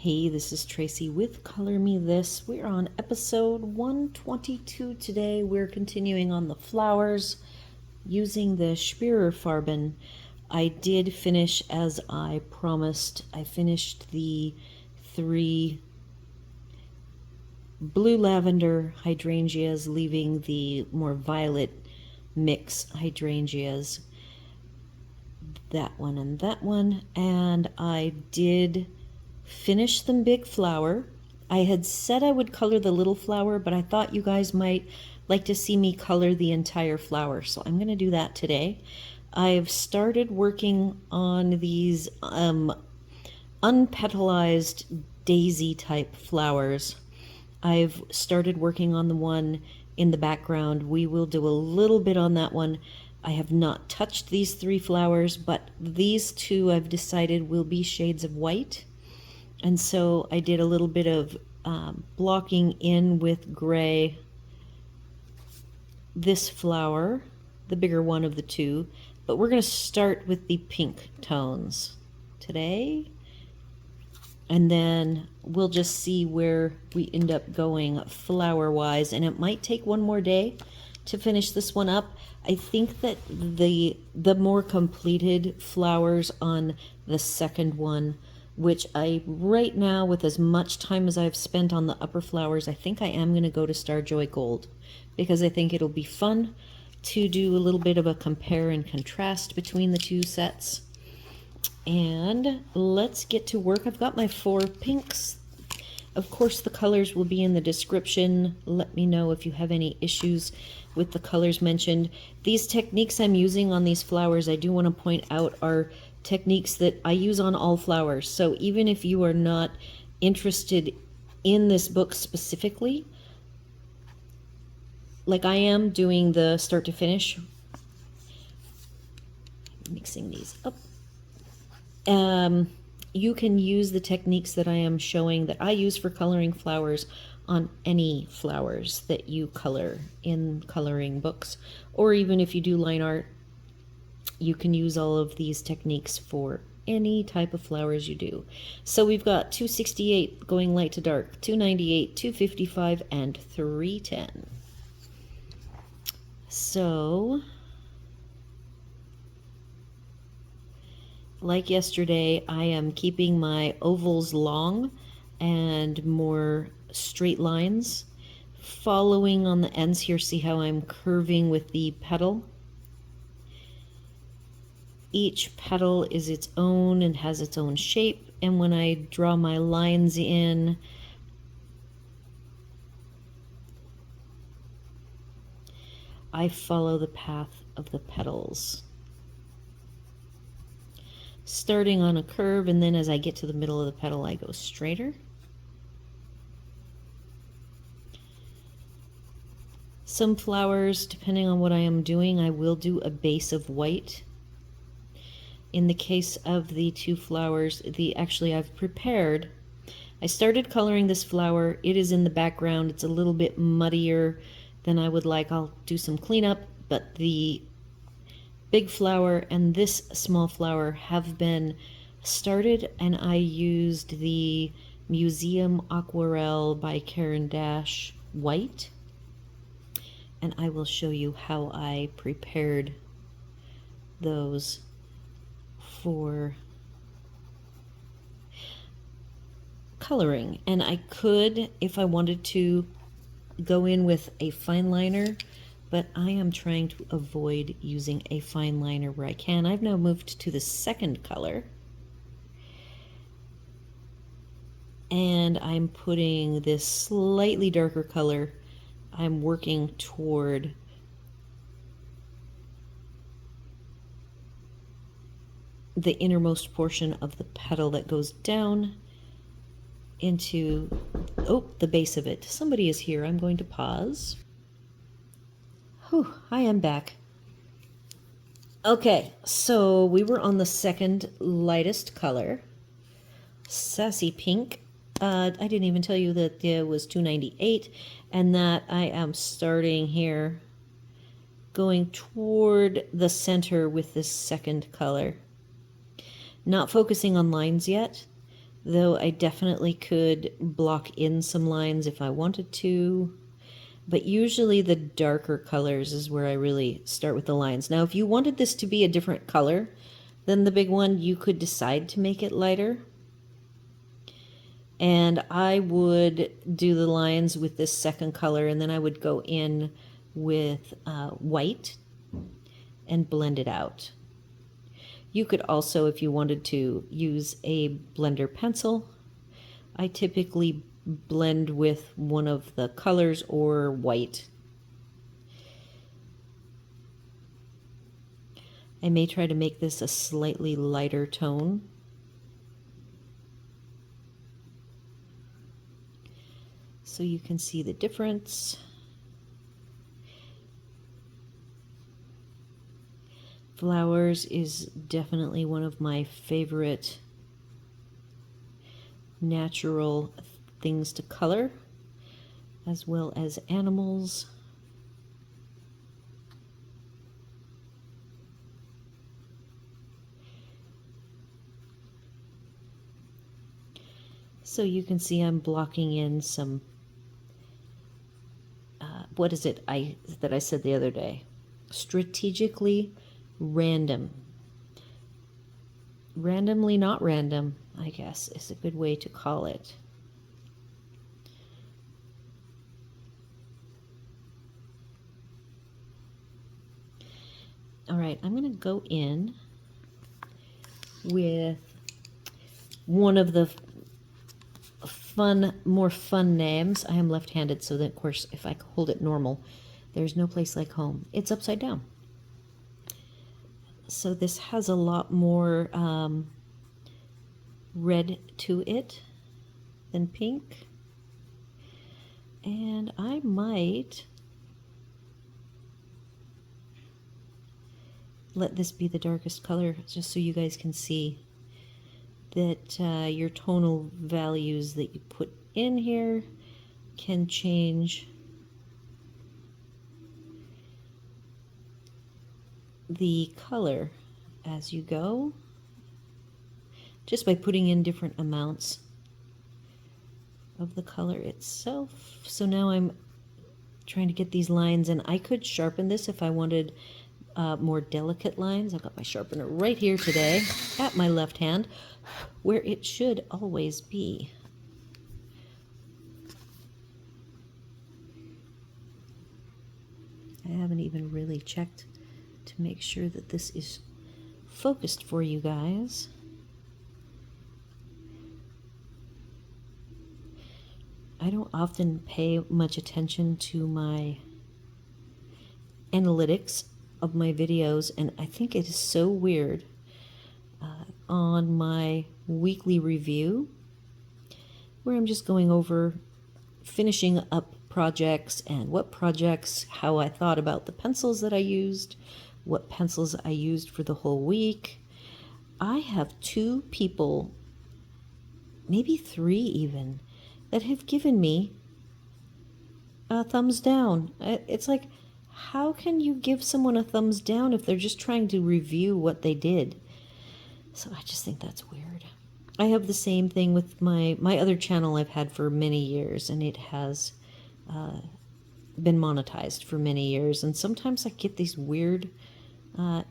Hey, this is Tracy with Color Me This. We're on episode 122 today. We're continuing on the flowers using the Schpirerr Farben. I did finish as I promised. I finished the 3 blue lavender hydrangeas, leaving the more violet mix hydrangeas. That one and that one. And I did finish the big flower. I had said I would color the little flower, but I thought you guys might like to see me color the entire flower, so I'm going to do that today. I've started working on these unpetalized daisy type flowers. I've started working on the one in the background. We will do a little bit on that one. I have not touched these 3 flowers, but these 2 I've decided will be shades of white. And so I did a little bit of blocking in with gray this flower, the bigger one of the 2, but we're going to start with the pink tones today, and then we'll just see where we end up going flower wise, and it might take one more day to finish this one up. I think that the more completed flowers on the second one, which I, right now, with as much time as I've spent on the upper flowers, I think I am going to go to Starjoy Gold, because I think it'll be fun to do a little bit of a compare and contrast between the 2 sets. And let's get to work. I've got my 4 pinks. Of course, the colors will be in the description. Let me know if you have any issues with the colors mentioned. These techniques I'm using on these flowers, I do want to point out, are techniques that I use on all flowers. So even if you are not interested in this book specifically, like I am doing the start to finish, mixing these up, you can use the techniques that I am showing that I use for coloring flowers on any flowers that you color in coloring books, or even if you do line art, you can use all of these techniques for any type of flowers you do. So we've got 268 going light to dark, 298, 255, and 310. So, like yesterday, I am keeping my ovals long and more straight lines, following on the ends here. See how I'm curving with the petal? Each petal is its own and has its own shape, and when I draw my lines in, I follow the path of the petals, starting on a curve, and then as I get to the middle of the petal I go straighter. Some flowers, depending on what I am doing, I will do a base of white. In the case of the 2 flowers, actually I've prepared, I started coloring this flower. It is in the background. It's a little bit muddier than I would like. I'll do some cleanup, but the big flower and this small flower have been started, and I used the Museum Aquarelle by Caran white, and I will show you how I prepared those for coloring. And I could, if I wanted to, go in with a fine liner, but I am trying to avoid using a fine liner where I can. I've now moved to the second color, and I'm putting this slightly darker color. I'm working toward the innermost portion of the petal that goes down into, the base of it. Somebody is here. I'm going to pause. Whew, I am back. Okay, so we were on the second lightest color, Sassy Pink. I didn't even tell you that there was 298, and that I am starting here, going toward the center with this second color. Not focusing on lines yet, though I definitely could block in some lines if I wanted to. But usually the darker colors is where I really start with the lines. Now, if you wanted this to be a different color than the big one, you could decide to make it lighter. And I would do the lines with this second color, and then I would go in with white and blend it out. You could also, if you wanted to, use a blender pencil. I typically blend with one of the colors or white. I may try to make this a slightly lighter tone. So you can see the difference. Flowers is definitely one of my favorite natural things to color, as well as animals. So you can see I'm blocking in some, what is it that I said the other day? Strategically random. Randomly not random, I guess, is a good way to call it. All right, I'm going to go in with one of the more fun names. I am left-handed, so that, of course, if I hold it normal, there's no place like home. It's upside down. So this has a lot more red to it than pink. And I might let this be the darkest color, just so you guys can see that your tonal values that you put in here can change the color as you go, just by putting in different amounts of the color itself. So now I'm trying to get these lines, and I could sharpen this if I wanted more delicate lines. I've got my sharpener right here today at my left hand, where it should always be. I haven't even really checked to make sure that this is focused for you guys. I don't often pay much attention to my analytics of my videos, and I think it is so weird on my weekly review, where I'm just going over finishing up projects and what projects, how I thought about the pencils that I used, what pencils I used for the whole week. I have 2 people, maybe 3 even, that have given me a thumbs down. It's like, how can you give someone a thumbs down if they're just trying to review what they did? So I just think that's weird. I have the same thing with my other channel I've had for many years, and it has been monetized for many years. And sometimes I get these weird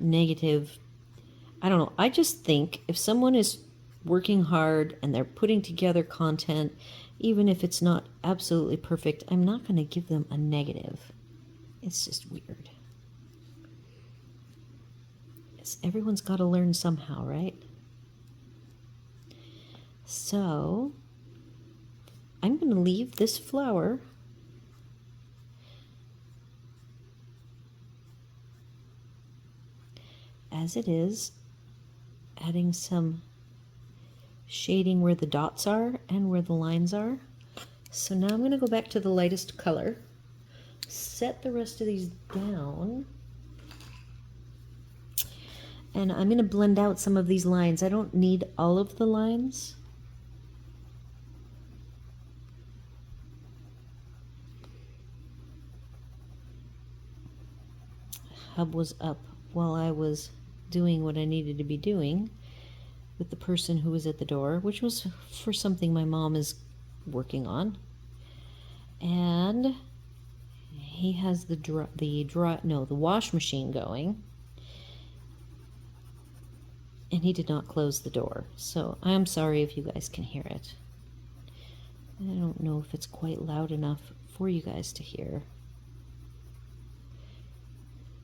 negative, I don't know, I just think if someone is working hard and they're putting together content, even if it's not absolutely perfect, I'm not going to give them a negative. It's just weird. Everyone's got to learn somehow, right? So I'm going to leave this flower as it is, adding some shading where the dots are and where the lines are. So now I'm going to go back to the lightest color, set the rest of these down, and I'm going to blend out some of these lines. I don't need all of the lines. Hub was up while I was doing what I needed to be doing. with the person who was at the door, which was for something my mom is working on. And he has the wash machine going, and he did not close the door. So I'm sorry if you guys can hear it. I don't know if it's quite loud enough for you guys to hear.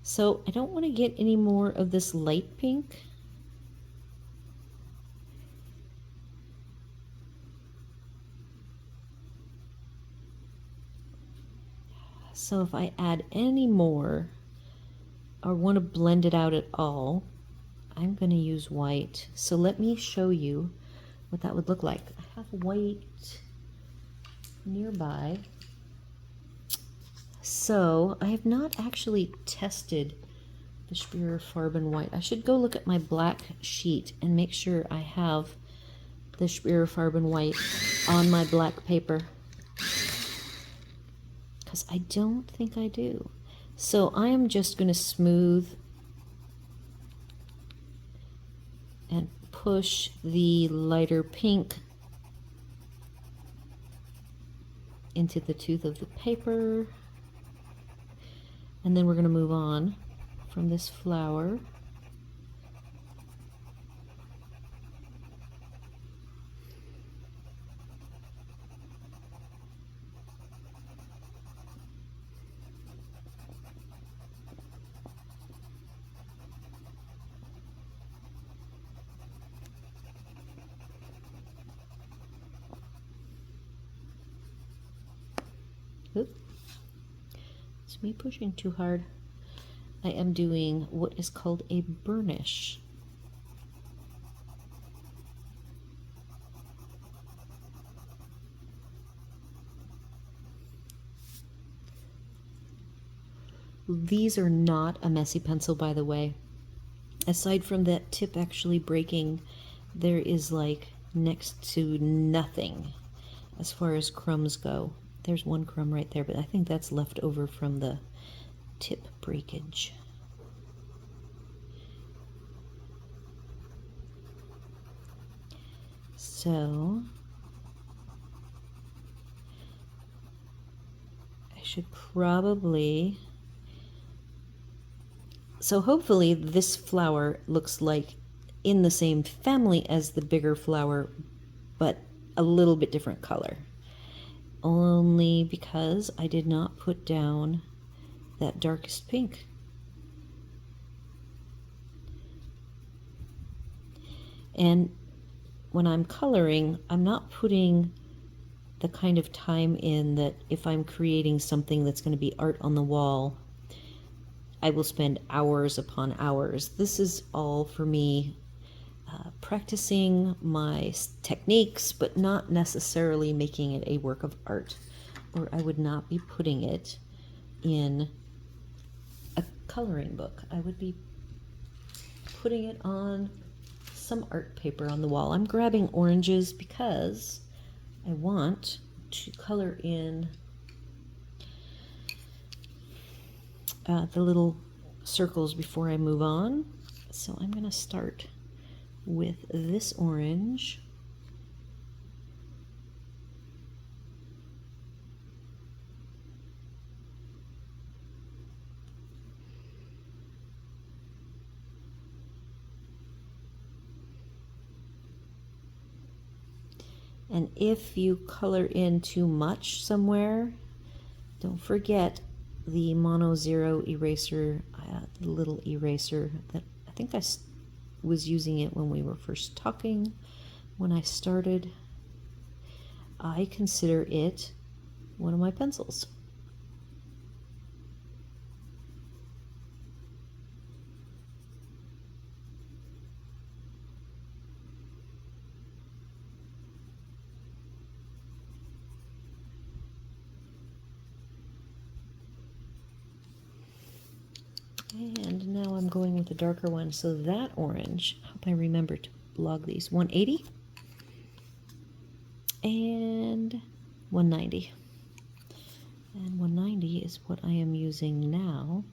So I don't want to get any more of this light pink. So if I add any more or want to blend it out at all, I'm going to use white. So let me show you what that would look like. I have white nearby. So I have not actually tested the Schpirerr Farben white. I should go look at my black sheet and make sure I have the Schpirerr Farben white on my black paper, because I don't think I do. So I am just going to smooth and push the lighter pink into the tooth of the paper, and then we're going to move on from this flower. Oop. It's me pushing too hard. I am doing what is called a burnish. These are not a messy pencil, by the way. Aside from that tip actually breaking, there is like next to nothing as far as crumbs go. There's one crumb right there, but I think that's left over from the tip breakage. So I should probably, so hopefully this flower looks like in the same family as the bigger flower, but a little bit different color. Only because I did not put down that darkest pink. And when I'm coloring, I'm not putting the kind of time in that if I'm creating something that's going to be art on the wall, I will spend hours upon hours. This is all for me practicing my techniques, but not necessarily making it a work of art, or I would not be putting it in a coloring book. I would be putting it on some art paper on the wall. I'm grabbing oranges because I want to color in the little circles before I move on. So I'm going to start with this orange. And if you color in too much somewhere, don't forget the mono zero eraser, the little eraser that I think I was using it when we were first talking. When I started, I consider it one of my pencils. And now I'm going with a darker one. So that orange, I hope I remember to log these, 180 and 190. And 190 is what I am using now.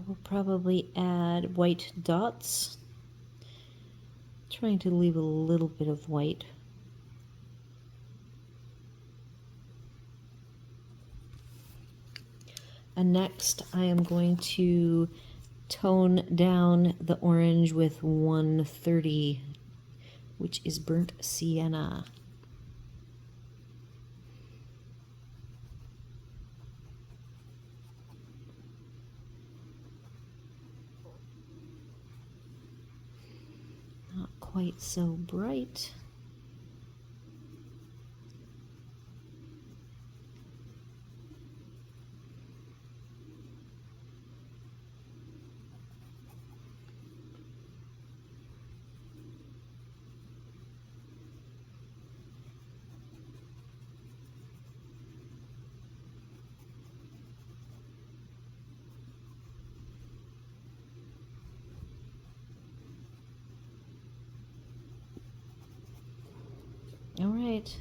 We'll probably add white dots, trying to leave a little bit of white. And next I am going to tone down the orange with 130, which is burnt sienna. Not quite so bright. All right.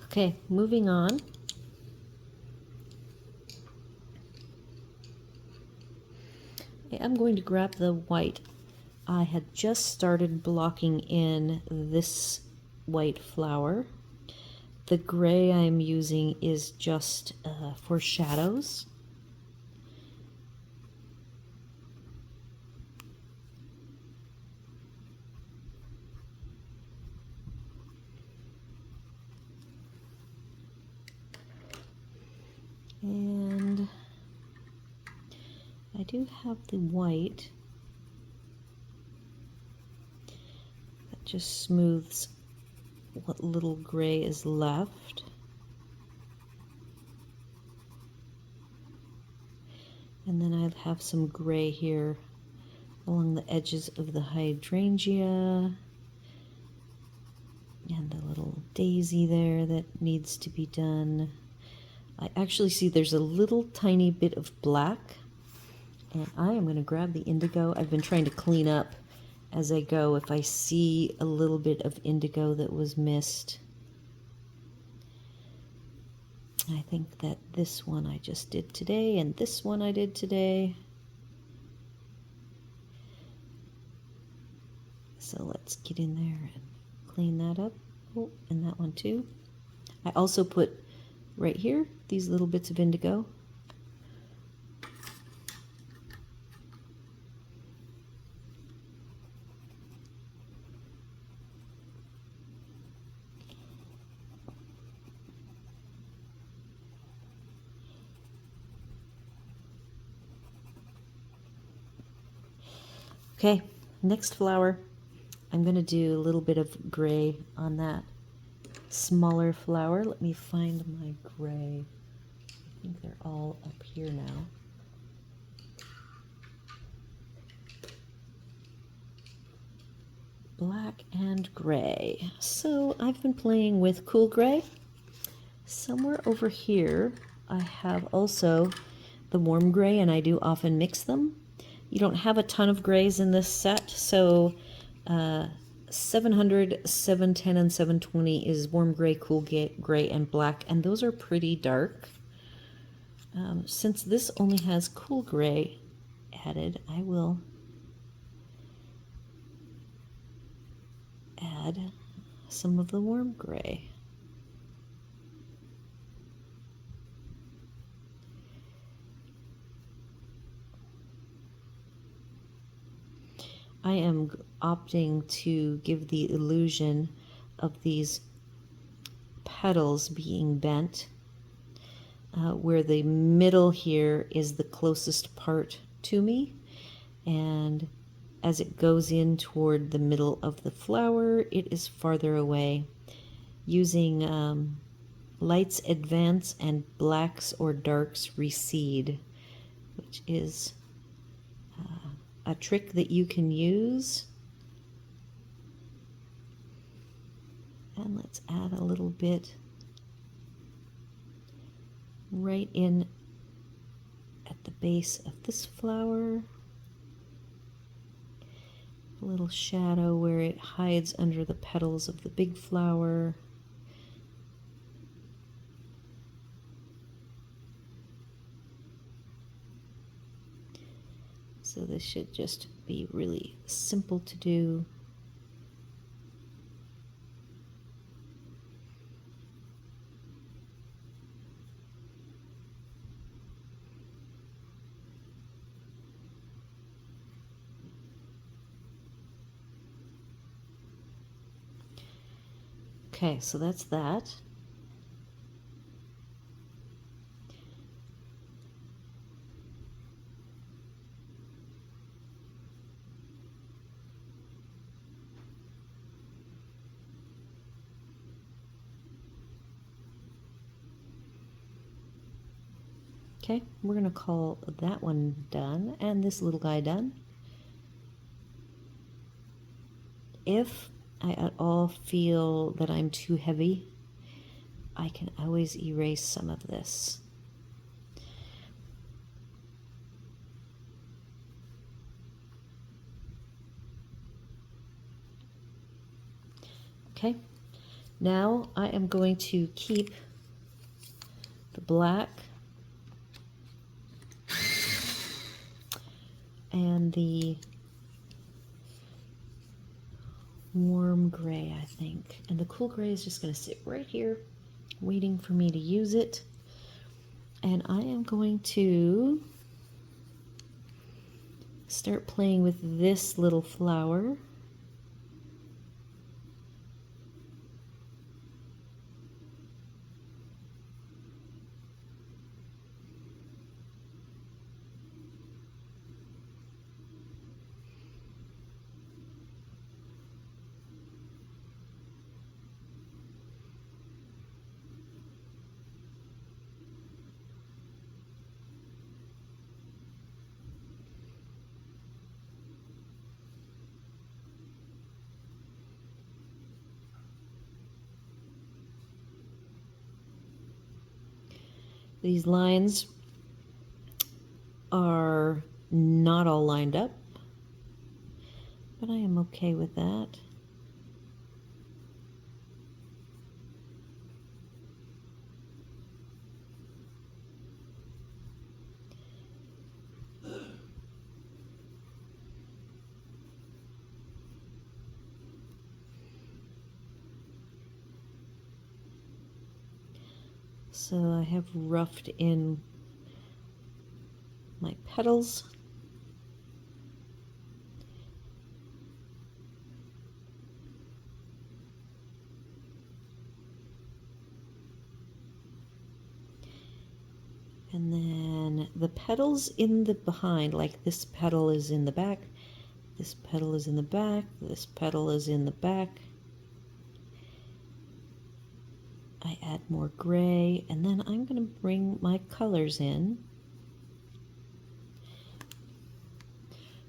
Okay, moving on. I'm going to grab the white. I had just started blocking in this white flower. The gray I'm using is just for shadows. And I do have the white that just smooths what little gray is left. And then I have some gray here along the edges of the hydrangea and the little daisy there that needs to be done. I actually see there's a little tiny bit of black, and I am going to grab the indigo. I've been trying to clean up as I go if I see a little bit of indigo that was missed. I think that this one I just did today, and this one I did today. So let's get in there and clean that up. Oh, and that one too. I also put right here these little bits of indigo. Okay, next flower, I'm going to do a little bit of gray on that smaller flower. Let me find my gray. I think they're all up here now. Black and gray. So I've been playing with cool gray. Somewhere over here I have also the warm gray, and I do often mix them. You don't have a ton of grays in this set, so 700, 710, and 720 is warm gray, cool gray, and black, and those are pretty dark. Since this only has cool gray added, I will add some of the warm gray. I am opting to give the illusion of these petals being bent, where the middle here is the closest part to me, and as it goes in toward the middle of the flower, it is farther away. Using lights advance and blacks or darks recede, which is a trick that you can use. And let's add a little bit right in at the base of this flower. A little shadow where it hides under the petals of the big flower. this should just be really simple to do. Okay, so that's that. Okay, we're going to call that one done and this little guy done. If I at all feel that I'm too heavy, I can always erase some of this. Okay, now I am going to keep the black and the warm gray, I think. And the cool gray is just going to sit right here waiting for me to use it. And I am going to start playing with this little flower. These lines are not all lined up, but I am okay with that. So I have roughed in my petals. And then the petals in the behind, like this petal is in the back, this petal is in the back, this petal is in the back. I add more gray, and then I'm going to bring my colors in.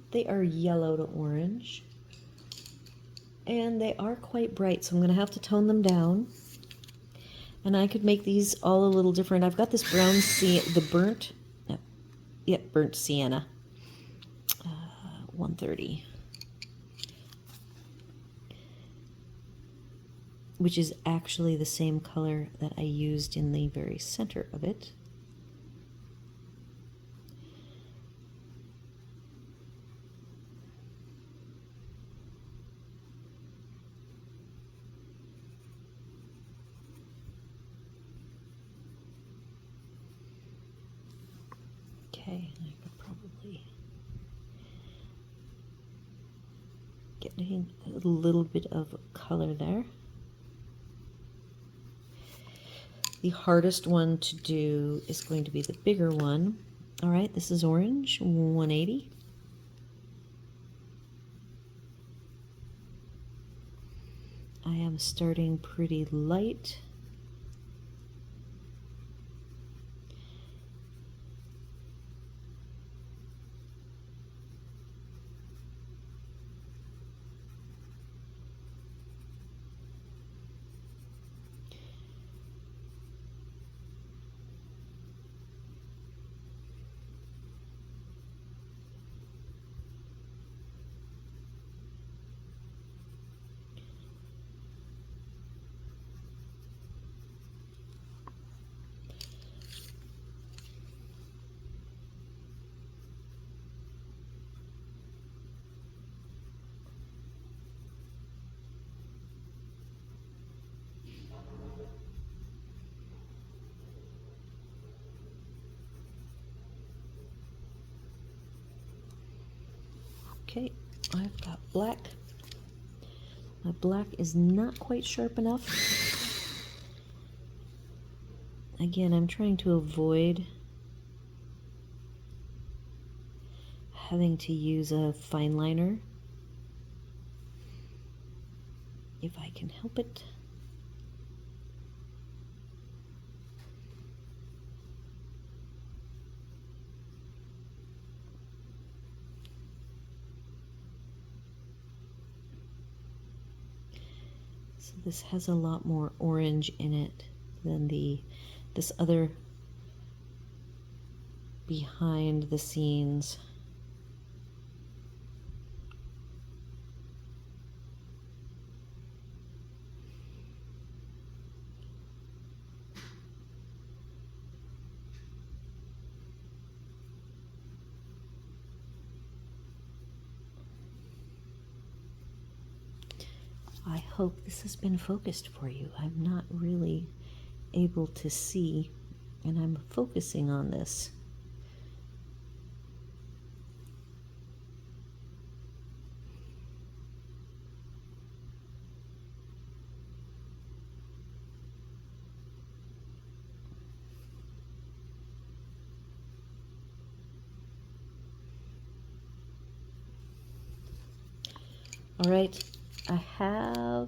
They are yellow to orange, and they are quite bright, so I'm going to have to tone them down. And I could make these all a little different. I've got this brown burnt sienna, 130. Which is actually the same color that I used in the very center of it. Okay, I could probably get a little bit of color there. The hardest one to do is going to be the bigger one. All right, this is orange, 180. I am starting pretty light. Okay, I've got black. My black is not quite sharp enough. Again, I'm trying to avoid having to use a fine liner if I can help it. So this has a lot more orange in it than this other behind the scenes. I hope this has been focused for you. I'm not really able to see, and I'm focusing on this. All right, I have,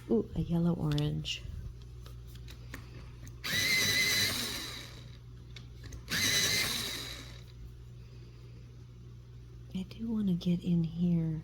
a yellow orange. I do want to get in here.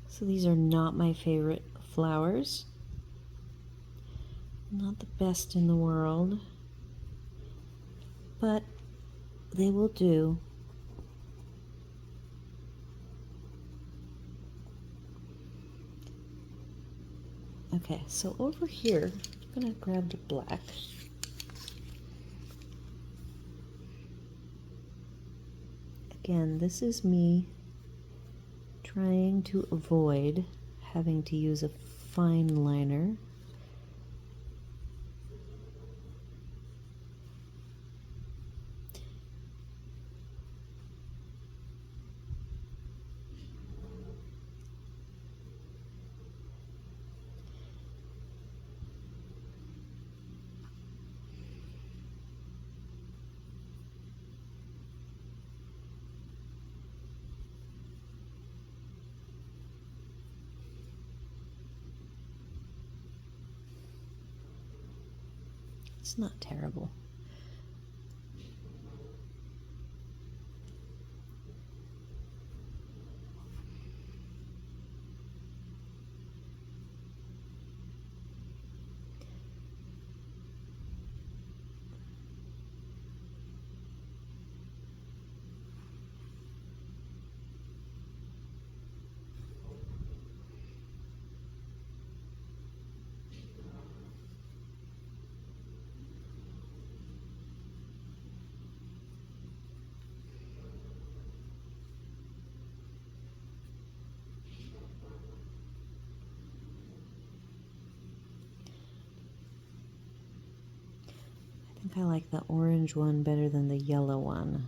So these are not my favorite flowers. Not the best in the world, but they will do. Okay, so over here, I'm gonna grab the black. Again, this is me trying to avoid having to use a fine liner. It's not terrible. I think I like the orange one better than the yellow one.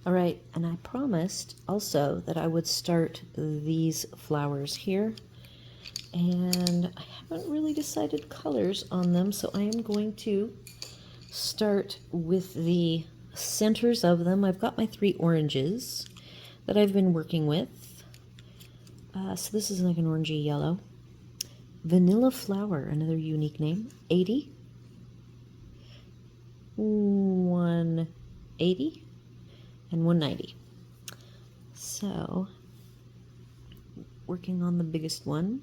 All right, and I promised also that I would start these flowers here, and I haven't really decided colors on them, so I am going to start with the centers of them. I've got my 3 oranges that I've been working with. So this is like an orangey yellow. Vanilla Flower, another unique name, 80, 180, and 190. So, working on the biggest one.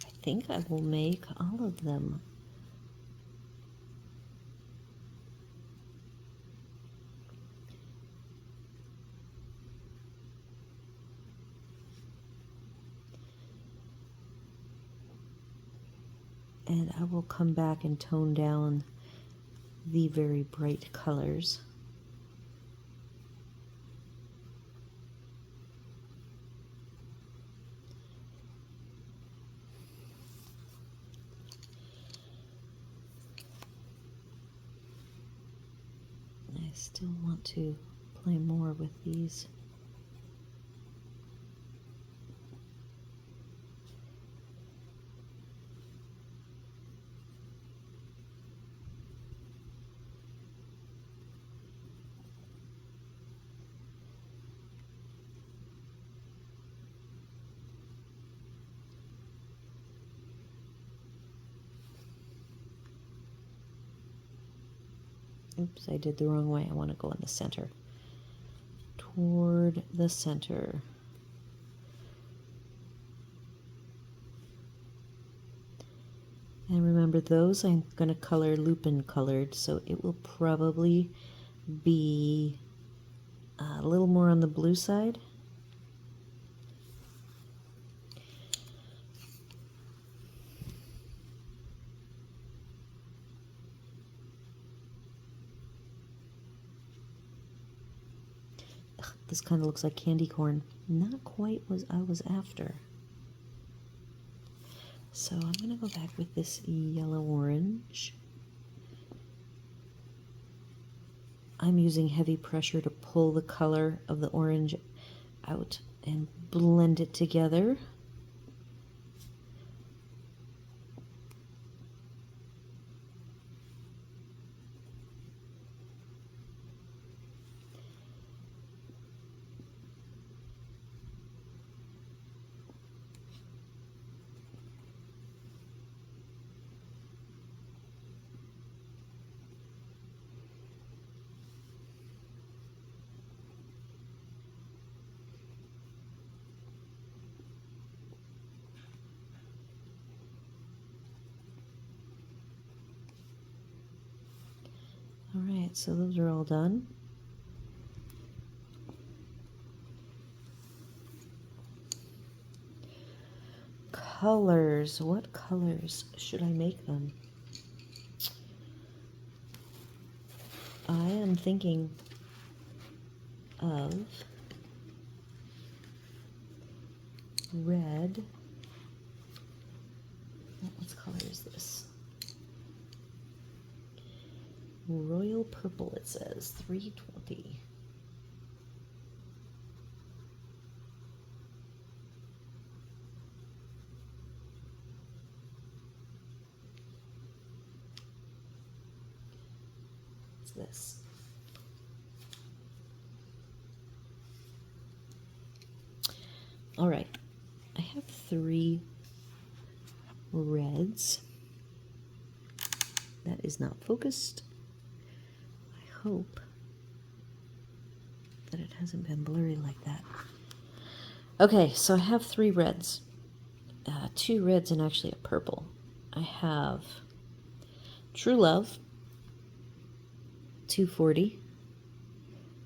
I think I will make all of them. And I will come back and tone down the very bright colors. I still want to play more with these. Oops, I did the wrong way. I want to go in the center. Toward the center. And remember, those I'm going to color lupin colored, so it will probably be a little more on the blue side. This kind of looks like candy corn. Not quite what I was after. So I'm going to go back with this yellow orange. I'm using heavy pressure to pull the color of the orange out and blend it together. All right, so those are all done. Colors. What colors should I make them? I am thinking of red. What color is this? Royal purple, it says, 320. What's this? All right, I have 3 reds. That is not focused. I hope that it hasn't been blurry like that. Okay, so I have 3 reds. 2 reds and actually a purple. I have True Love, 240,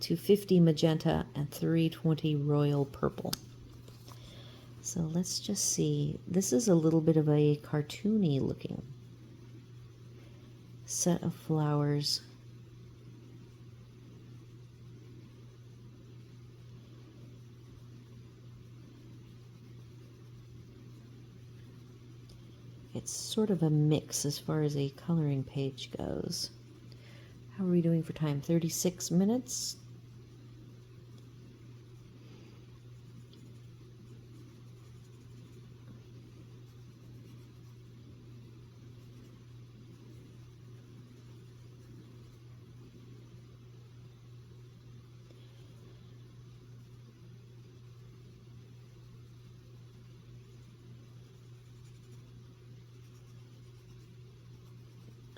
250 magenta, and 320 royal purple. So let's just see. This is a little bit of a cartoony looking set of flowers. It's sort of a mix as far as a coloring page goes. How are we doing for time? 36 minutes?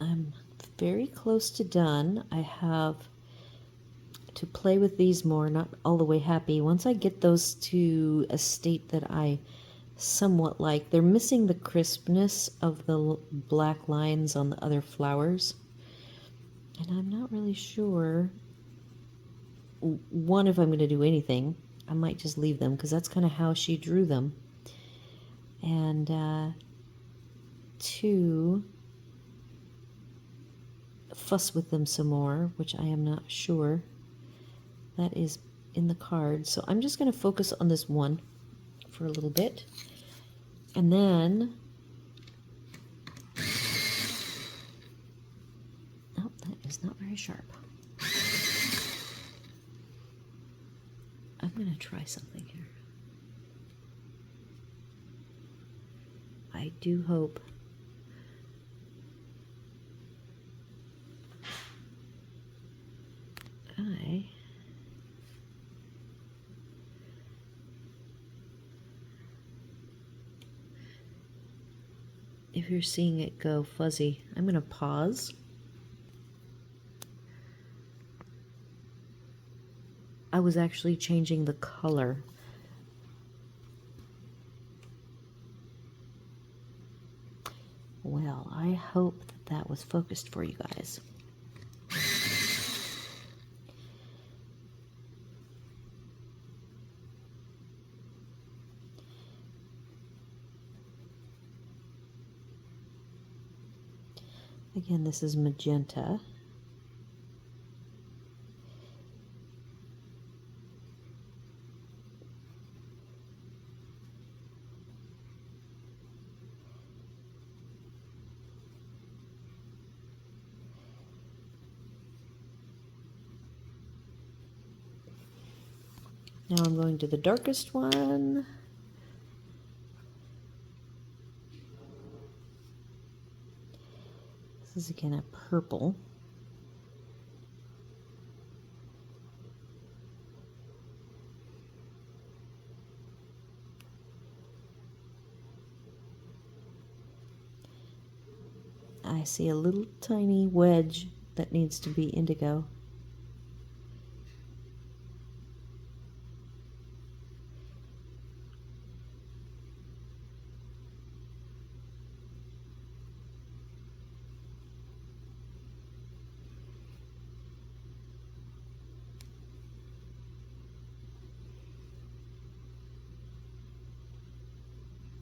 I'm very close to done. I have to play with these more, not all the way happy. Once I get those to a state that I somewhat like, they're missing the crispness of the black lines on the other flowers. And I'm not really sure, one, if I'm going to do anything. I might just leave them because that's kind of how she drew them. And 2, fuss with them some more, which I am not sure. That is in the card. So I'm just going to focus on this one for a little bit. And then, oh, that is not very sharp. I'm going to try something here. I do hope if you're seeing it go fuzzy, I'm going to pause. I was actually changing the color. Well, I hope that that was focused for you guys. Again, this is magenta. Now I'm going to the darkest one. This is again a purple. I see a little tiny wedge that needs to be indigo.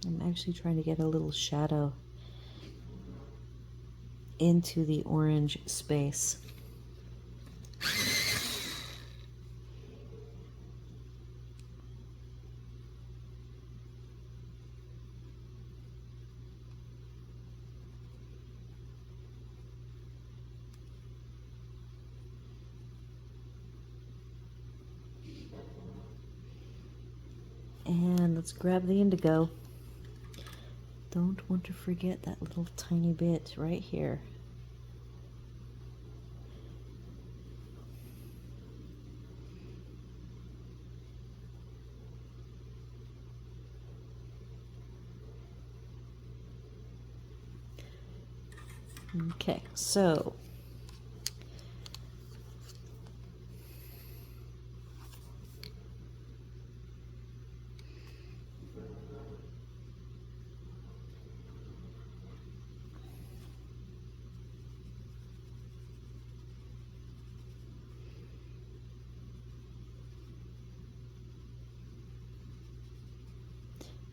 I'm actually trying to get a little shadow into the orange space. And let's grab the indigo. Don't want to forget that little tiny bit right here. Okay, so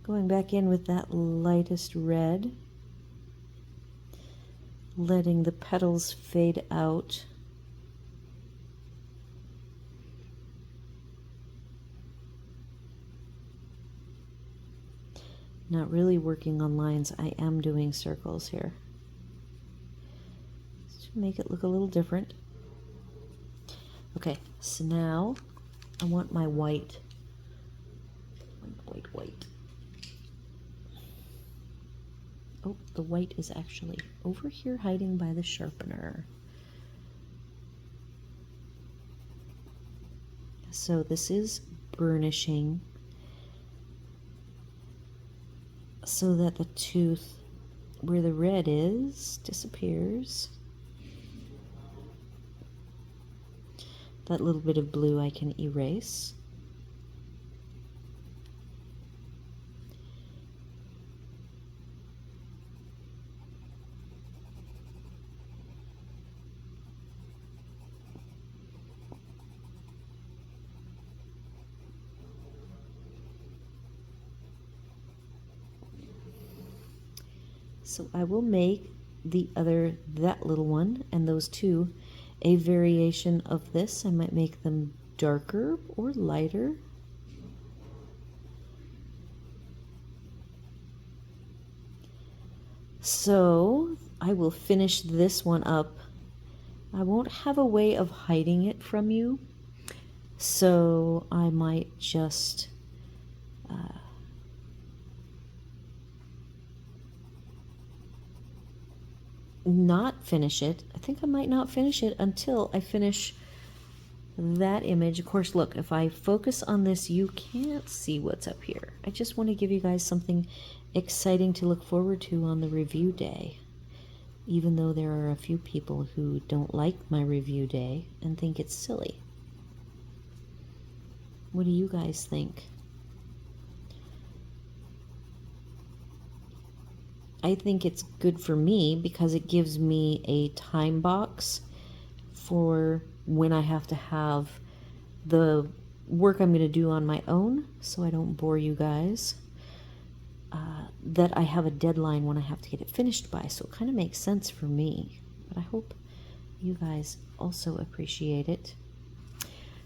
Going back in with that lightest red, letting the petals fade out. Not really working on lines, I am doing circles here. Just to make it look a little different. Okay, so now I want my white. White. Oh, the white is actually over here hiding by the sharpener. So this is burnishing so that the tooth where the red is disappears. That little bit of blue I can erase. So I will make that little one and those two a variation of this. I might make them darker or lighter. So I will finish this one up. I won't have a way of hiding it from you, so I might just not finish it. I think I might not finish it until I finish that image. Of course, look, if I focus on this, you can't see what's up here. I just want to give you guys something exciting to look forward to on the review day, even though there are a few people who don't like my review day and think it's silly. What do you guys think? I think it's good for me because it gives me a time box for when I have to have the work I'm going to do on my own, so I don't bore you guys, that I have a deadline when I have to get it finished by, so it kind of makes sense for me. But I hope you guys also appreciate it.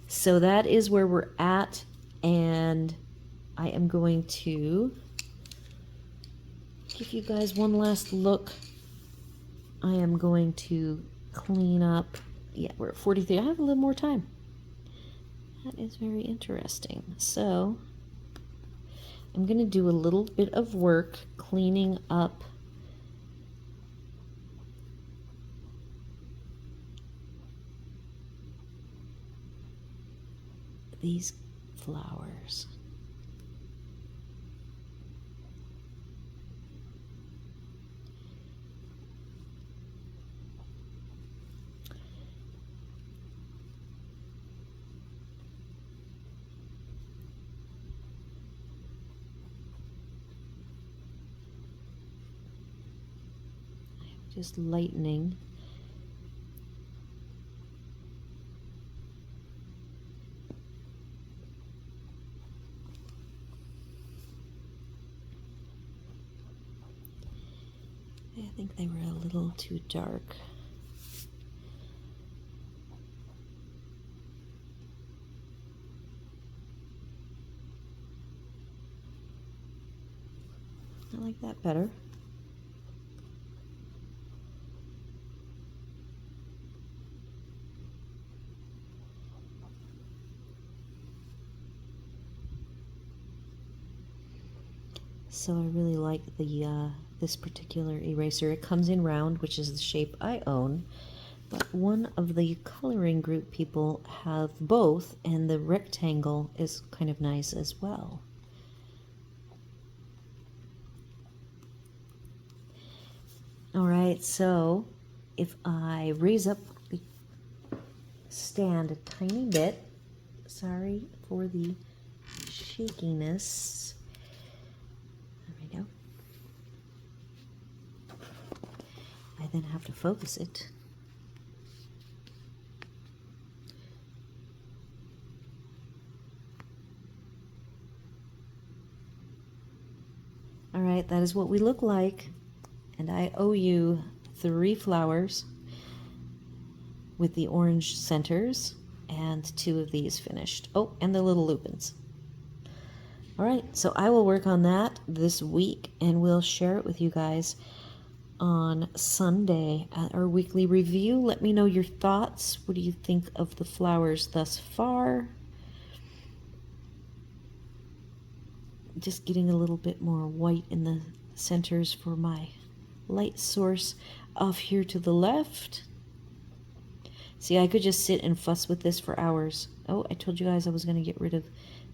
So that is where we're at, and I am going to give you guys one last look. I am going to clean up. Yeah, we're at 43. I have a little more time. That is very interesting. So I'm going to do a little bit of work cleaning up these flowers. Just lightening. I think they were a little too dark. I like that better. So I really like the this particular eraser. It comes in round, which is the shape I own, but one of the coloring group people have both, and the rectangle is kind of nice as well. All right, so if I raise up the stand a tiny bit, sorry for the shakiness. There we go. I then have to focus it. right, that is what we look like. And I owe you 3 flowers with the orange centers and 2 of these finished. Oh, and the little lupins. All right, so I will work on that this week and we'll share it with you guys on Sunday at our weekly review. Let me know your thoughts. What do you think of the flowers thus far? Just getting a little bit more white in the centers for my light source off here to the left. See, I could just sit and fuss with this for hours. Oh, I told you guys I was going to get rid of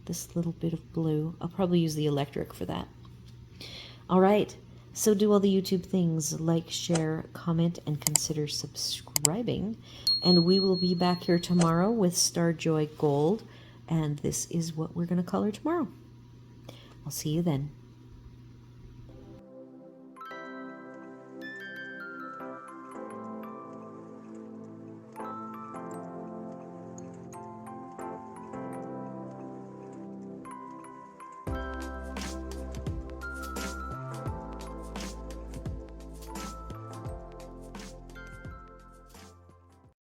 this little bit of blue. I'll probably use the electric for that. All right, so do all the YouTube things. Like, share, comment, and consider subscribing. And we will be back here tomorrow with Star Joy Gold. And this is what we're going to color tomorrow. I'll see you then.